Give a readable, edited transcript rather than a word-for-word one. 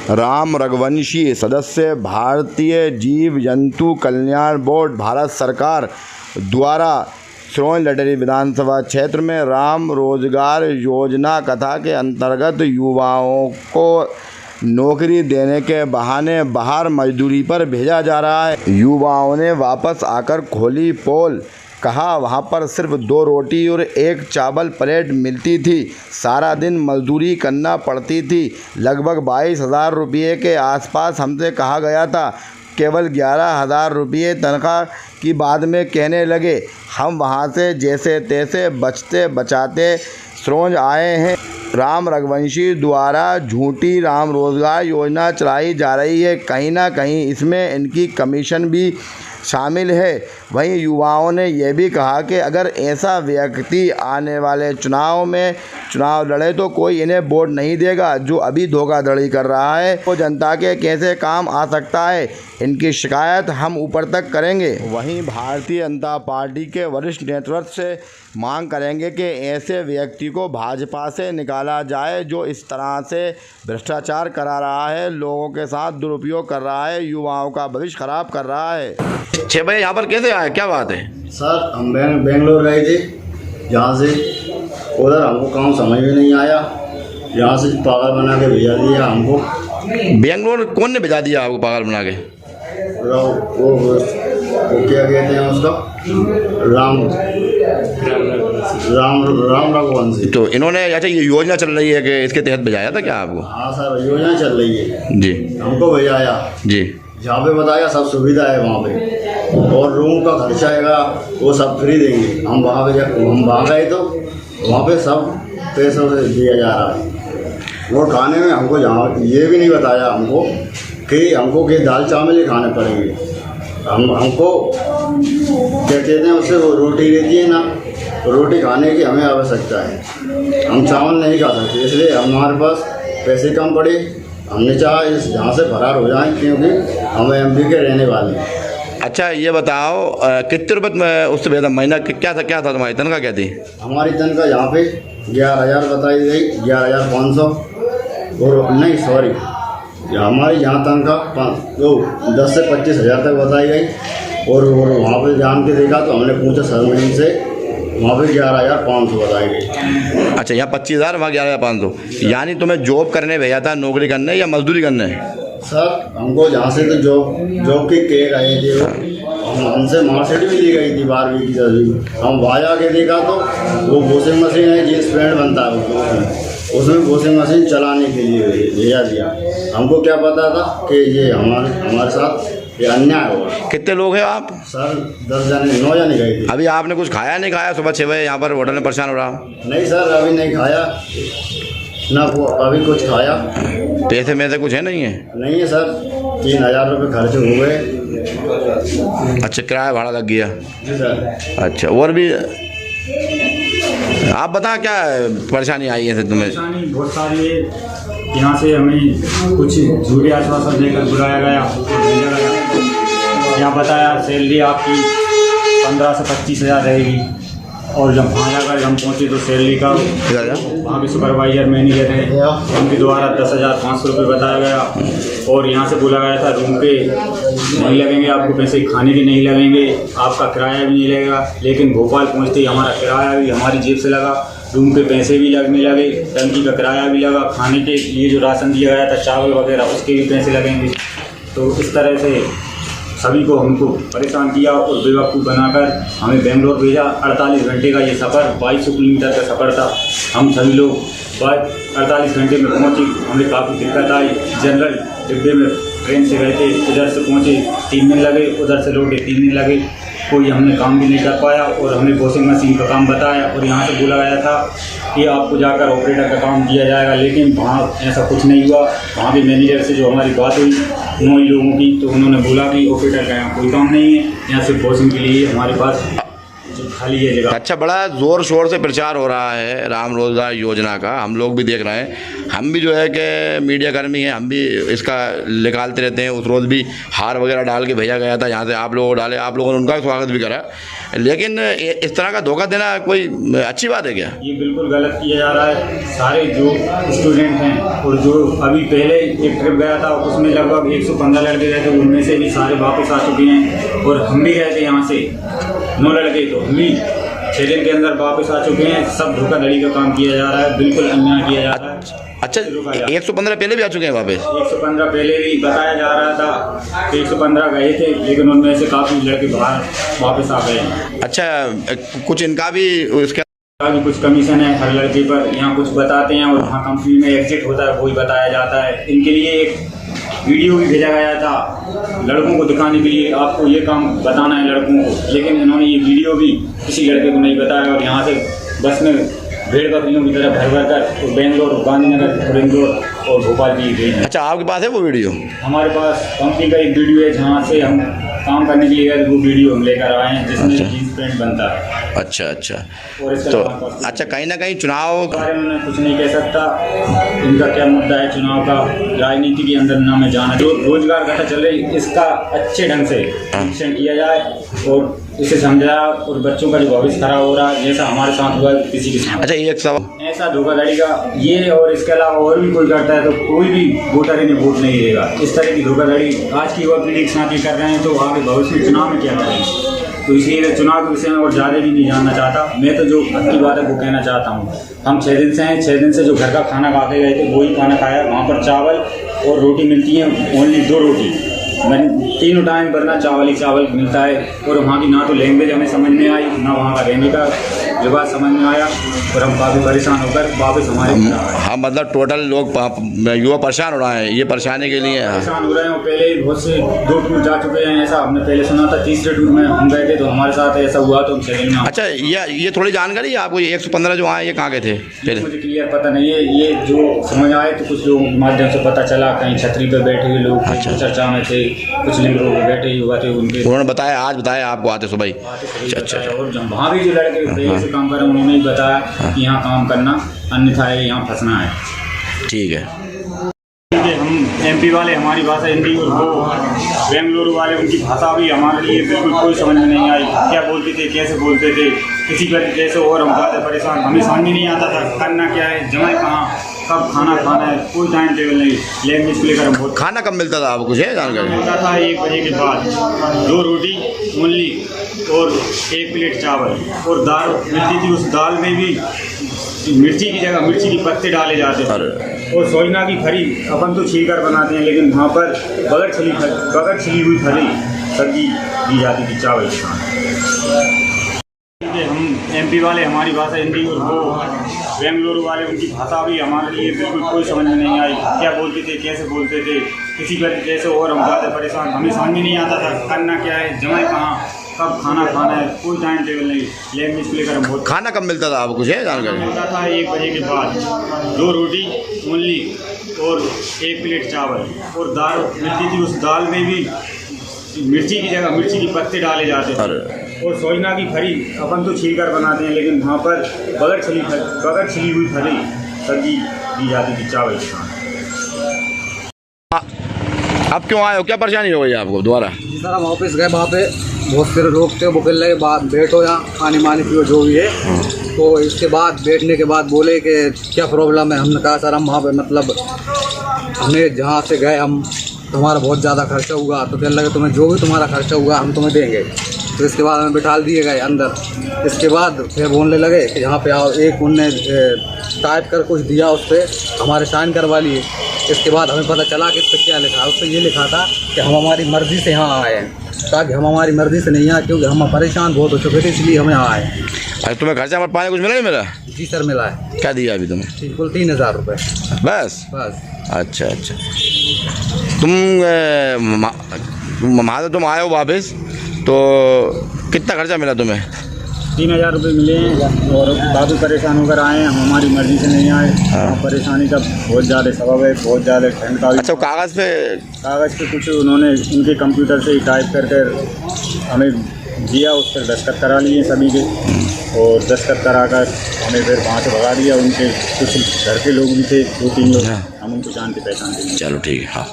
राम रघुवंशी, सदस्य, भारतीय जीव जंतु कल्याण बोर्ड, भारत सरकार द्वारा सिरोंज लटेरी विधानसभा क्षेत्र में राम रोजगार योजना कथा के अंतर्गत युवाओं को नौकरी देने के बहाने बाहर मजदूरी पर भेजा जा रहा है। युवाओं ने वापस आकर खोली पोल, कहा वहाँ पर सिर्फ 2 रोटी और 1 चावल प्लेट मिलती थी, सारा दिन मजदूरी करना पड़ती थी। लगभग 22,000 रुपये के आसपास हमसे कहा गया था, केवल 11,000 रुपये तनख्वाह की बाद में कहने लगे। हम वहाँ से जैसे तैसे बचते बचाते सिरोंज आए हैं। राम रघुवंशी द्वारा झूठी राम रोजगार योजना चलाई जा रही है, कहीं ना कहीं इसमें इनकी कमीशन भी शामिल है। वहीं युवाओं ने यह भी कहा कि अगर ऐसा व्यक्ति आने वाले चुनाव में चुनाव लड़े तो कोई इन्हें वोट नहीं देगा। जो अभी धोखाधड़ी कर रहा है वो जनता के कैसे काम आ सकता है, इनकी शिकायत हम ऊपर तक करेंगे। वहीं भारतीय जनता पार्टी के वरिष्ठ नेतृत्व से मांग करेंगे कि ऐसे व्यक्ति को भाजपा से निकाला जाए जो इस तरह से भ्रष्टाचार करा रहा है, लोगों के साथ दुरुपयोग कर रहा है, युवाओं का भविष्य खराब कर रहा है। 6 बजे यहाँ पर कैसे आए, क्या बात है? सर हम बेंगलोर गए थे, जहाँ से उधर हमको काम समझ में नहीं आया, यहाँ से पागल बना के भेजा दिया हमको। बेंगलोर कौन ने भेजा दिया आपको पागल बना के? वो क्या कहते हैं उसका, राम रघुवंशी। तो इन्होंने अच्छा ये योजना चल रही है कि इसके तहत भेजाया था क्या आपको? हाँ सर योजना चल रही है जी, हमको भेजाया जी। जहाँ पे बताया सब सुविधा है वहाँ पे, और रूम का खर्चा आएगा वो सब फ्री देंगे। हम वहाँ गए तो वहाँ पे सब पैसों से दिया जा रहा है। और खाने में हमको जहाँ ये भी नहीं बताया हमको कि दाल चावल ही खाने पड़ेंगे। हमको क्या कहते हैं उससे, वो रोटी रहती है ना, रोटी खाने की हमें आवश्यकता है, हम चावल नहीं खा सकते, इसलिए हमारे पास पैसे कम पड़े। हमने चाहा इस यहाँ से फरार हो जाएं, क्योंकि हम एमपी के रहने वाले हैं। अच्छा ये बताओ कितने रुपये उससे बेहतर महीना क्या था तुम्हारी तनख्वाह क्या थी? हमारी तनख्वाह यहाँ पे 11,000 बताई गई, 11,500। और नहीं सॉरी, हमारी यहाँ तनख्वाह 10 से 25,000 तक बताई गई। और वहाँ पे जान के देखा तो हमने पूछा सरमैन से, वहाँ पे 11,500 बताई गई। अच्छा यहाँ 25,000, वहाँ 11,500। यानी तुम्हें जॉब करने भेजा था, नौकरी करने या मजदूरी करने? सर हमको जहाँ से तो जॉब की कह रहे थे, हमसे मार्कशीट भी दी गई थी 12वीं की 10वीं। हम वहाँ जाके देखा तो वो वॉशिंग मशीन है, जींस पैंट बनता है उसमें वॉशिंग मशीन चलाने के लिए भेजा दिया। हमको क्या पता था कि ये हमारे साथ ये अन्याय होगा। कितने लोग हैं आप? सर 9 जने गए थे। अभी आपने कुछ खाया नहीं खाया? सुबह 6 बजे यहाँ पर होटल में परेशान हो रहा? नहीं सर अभी नहीं खाया ना, वो अभी कुछ खाया। पैसे में से कुछ है नहीं है? नहीं है सर, 3,000 रुपये खर्च हो गए। अच्छा किराया भाड़ा लग गया? जी सर। अच्छा और भी आप बता क्या परेशानी आई है तुम्हें? परेशानी बहुत सारी है। यहाँ से हमें कुछ झूठे आश्वासन देकर बुलाया गया, भेजा गया। यहाँ बताया सैलरी आपकी 15 से 25,000 रहेगी, और जब वहाँ जाकर हम पहुँचे तो सैलरी का वहाँ के सुपरवाइजर मैनेजर है उनके द्वारा 10,500 रुपये बताया गया। और यहाँ से बोला गया था रूम के नहीं लगेंगे आपको पैसे, खाने के नहीं लगेंगे, आपका किराया भी नहीं लगेगा। लेकिन भोपाल पहुँचते ही हमारा किराया भी हमारी जेब से लगा, रूम के पैसे भी लगने लगे, टंकी का किराया भी लगा, खाने के लिए जो राशन दिया गया था चावल वगैरह उसके भी पैसे लगेंगे। तो इस तरह से सभी को हमको परेशान किया और बेवकूफ़ बनाकर हमें बेंगलोर भेजा। 48 घंटे का ये सफ़र, 2200 किलोमीटर का सफ़र था। हम सभी लोग 48 घंटे में पहुँचे, हमें काफ़ी दिक्कत आई। जनरल डिब्बे में ट्रेन से गए थे, इधर से पहुँचे 3 दिन लगे, उधर से लौटे 3 दिन लगे, कोई हमने काम भी नहीं कर पाया। और हमने वॉशिंग मशीन का काम बताया और यहाँ से बोला गया था कि आपको जाकर ऑपरेटर का काम दिया जाएगा, लेकिन वहाँ ऐसा कुछ नहीं हुआ। वहाँ भी मैनेजर से जो हमारी बात हुई 9 लोगों की, तो उन्होंने बोला कि ऑपरेटर का यहाँ कोई काम नहीं है, यहाँ सिर्फ वॉशिंग के लिए हमारे पास खाली है जगह। अच्छा, बड़ा ज़ोर शोर से प्रचार हो रहा है राम रोजगार योजना का, हम लोग भी देख रहे हैं। हम भी जो है कि मीडिया कर्मी हैं, हम भी इसका निकालते रहते हैं। उस रोज़ भी हार वगैरह डाल के भेजा गया था, यहाँ से आप लोगों डाले, आप लोगों ने उनका स्वागत भी करा। लेकिन इस तरह का धोखा देना कोई अच्छी बात है क्या? ये बिल्कुल गलत किया जा रहा है। सारे जो स्टूडेंट हैं और जो अभी पहले एक ट्रिप गया था उसमें लगभग 115 लड़के गए थे, उनमें से भी सारे वापस आ चुके हैं। और हम भी गए थे यहाँ से 9 लड़के, तो हम भी 6 दिन के अंदर वापस आ चुके हैं। सब धोखाधड़ी का काम किया जा रहा है, बिल्कुल अन्याय किया जा रहा है। अच्छा, 115 पहले भी आ चुके हैं वापस? 115 पहले भी बताया जा रहा था कि 115 गए थे, लेकिन उनमें से काफ़ी लड़के बाहर वापस आ गए हैं। अच्छा, कुछ इनका भी उसके भी कुछ कमीशन है हर लड़के पर, यहाँ कुछ बताते हैं और वहाँ कंपनी में एग्जिट होता है, वही बताया जाता है। इनके लिए एक वीडियो भी भेजा गया था लड़कों को दिखाने के लिए, आपको ये काम बताना है लड़कों को, लेकिन इन्होंने ये वीडियो भी किसी लड़के को नहीं बताया और यहाँ से बस में भेड़ बकरियों की तरह भर कर बेंगलोर, गांधीनगर, इंदौर और भोपाल भी गई है। अच्छा, आपके पास है वो वीडियो? हमारे पास कंपनी का एक वीडियो है जहाँ से हम काम करने के लिए गए, वो वीडियो हम लेकर आए हैं जिसमें जीन्स पैंट बनता है। अच्छा अच्छा, और इसके तो अलावा अच्छा, कहीं ना कहीं चुनाव बारे में मैं कुछ नहीं कह सकता। इनका क्या मुद्दा है चुनाव का, राजनीति के अंदर ना मैं जाना। जो रोजगार घाटा चल रही है इसका अच्छे ढंग से निरीक्षण किया जाए और इसे समझाया, और बच्चों का जो भविष्य खराब हो रहा है जैसा हमारे साथ हुआ किसी के साथ। अच्छा, एक सवाल, ऐसा धोखाधड़ी का ये और इसके अलावा और भी कोई करता है तो कोई भी वोटर इन्हें वोट नहीं देगा। इस तरह की धोखाधड़ी आज की युवा पीढ़ी के साथ ही कर रहे हैं, तो आगे भविष्य में चुनाव में क्या करेंगे? तो इसलिए चुनाव के विषय में और ज़्यादा भी नहीं जानना चाहता। मैं तो जो अच्छी बात है वो कहना चाहता हूँ। हम 6 दिन से हैं, 6 दिन से जो घर का खाना खा के गए थे वही खाना खाया। वहाँ पर चावल और रोटी मिलती है, ओनली 2 रोटी। मैंने 3 टाइम पर ना चावल ही चावल मिलता है, और वहाँ की ना तो लैंग्वेज हमें समझ में आई, ना वहाँ का रहने का लिबास समझ में आया, और हम काफ़ी परेशान होकर वापस हमारे हाँ, मतलब टोटल लोग युवा परेशान हो रहे हैं, ये परेशानी के लिए परेशान हो रहे हैं। और पहले ही बहुत से 2 टूर जा चुके हैं, ऐसा हमने पहले सुना था। 3रे टूर में हम गए थे तो हमारे साथ ऐसा हुआ, तो हम 6 दिन में। अच्छा, ये थोड़ी जानकारी है आपको, ये 115 जो आए ये कहाँ के थे पहले? मुझे क्लियर पता नहीं है, ये जो समझ आए तो कुछ लोगों के माध्यम से पता चला, कहीं छतरी पर बैठे हुए लोग चर्चा में थे, कुछ लिंग लोग बैठे हुए थे, उन्होंने बताया, आज बताया आपको आते सुबह ही? अच्छा। और जब वहाँ भी जो लड़के पहले से काम कर रहे हैं उन्होंने ही बताया कि यहाँ काम करना, अन्यथा यहाँ फंसना है। ठीक है। हम MP वाले हमारी भाषा हिंदी, और वो बेंगलुरु वाले उनकी भाषा भी हमारे लिए बिल्कुल कोई समझ में नहीं आई। क्या बोलते थे, कैसे बोलते थे, किसी पर कैसे, और हम ज़्यादा परेशान, हमें समझ में नहीं आता था करना क्या है, जमाए कहाँ, कब खाना खाना है, कोई टाइम टेबल नहीं। लैंग्वेज को लेकर हम बहुत। खाना कब मिलता था आपको, कुछ है जानकारी? मिलता था 1 बजे के बाद 2 रोटी ओनली और 1 प्लेट चावल, और दाल मिलती थी। उस दाल में भी मिर्ची की जगह मिर्ची के पत्ते डाले जाते थे, और सोजना की फली अपन तो छीलकर बनाते हैं, लेकिन वहाँ पर बगैर छिली हुई फली सब्जी दी जाती थी चावल के साथ। हम MP वाले हमारी भाषा हिंदी, और वो बेंगलुरु वाले उनकी भाषा भी हमारे लिए बिल्कुल कोई समझ में नहीं आई। क्या बोलते थे, कैसे बोलते थे, किसी पर कैसे, और हम ज़्यादा परेशान, हमें समझ में नहीं आता था करना क्या है, जमाए कहाँ, कब खाना खाना है, कोई टाइम टेबल नहीं। लैंग्वेज को लेकर हम बहुत। खाना कब मिलता था आपको, कुछ है जानकारी? मिलता था 1 बजे के बाद 2 रोटी ओनली और 1 प्लेट चावल, और दाल मिलती थी। उस दाल में भी मिर्ची की जगह मिर्ची के पत्ते डाले जाते थे, और सोजना की फली अपन तो छीलकर बनाते हैं, लेकिन वहाँ पर बगैर छिली हुई फली सब्जी दी जाती थी चावल के साथ। अब क्यों आए हो, क्या परेशानी हो गई आपको दोबारा? जी सर, हम ऑफिस गए, वहाँ पे बहुत सारे लोग थे, वो बोल रहे बात बैठो यहाँ, पानी मानी पियो जो भी है। तो इसके बाद बैठने के बाद बोले कि क्या प्रॉब्लम है। हमने कहा सर हम वहाँ पे मतलब हमें जहाँ से गए हम, तुम्हारा बहुत ज़्यादा खर्चा हुआ। तो कहने लगे तुम्हें जो भी तुम्हारा खर्चा हुआ हम तुम्हें देंगे। तो इसके बाद हमें बिठा दिए गए अंदर। इसके बाद फिर बोलने लगे कि यहाँ पे आओ। एक उनने टाइप कर कुछ दिया, उस पर हमारे साइन करवा लिए। इसके बाद हमें पता चला कि इस पर क्या लिखा है। उस पर ये लिखा था कि हम हमारी मर्ज़ी से यहाँ आए हैं, ताकि हम हमारी मर्ज़ी से नहीं आए, क्योंकि हम परेशान बहुत हो चुके थे, इसलिए हमें यहाँ आए। अरे तुम्हें खर्चा मत पाने कुछ मिला नहीं मिला? जी सर मिला है। क्या दिया अभी तुम्हें? ठीक, कुल 3000 रुपये बस? अच्छा अच्छा। वहाँ से तुम आए हो वापस, तो कितना खर्चा मिला तुम्हें? 3000 रुपये मिले हैं, और काफ़ी परेशान होकर आए हैं। हम हमारी मर्ज़ी से नहीं आए। परेशानी का बहुत ज़्यादा सबब है, बहुत ज़्यादा ठंड का। अच्छा, कागज़ पे कुछ उन्होंने उनके कंप्यूटर से ही टाइप कर हमें दिया, उस पर दस्तखत करा लिए सभी के, और दस्तखत कराकर हमें फिर वहाँ से भगा दिया। उनके कुछ घर के लोग भी थे, 2-3 लोग, हम उनको जानते पहचानते नहीं। चलो ठीक है, हाँ।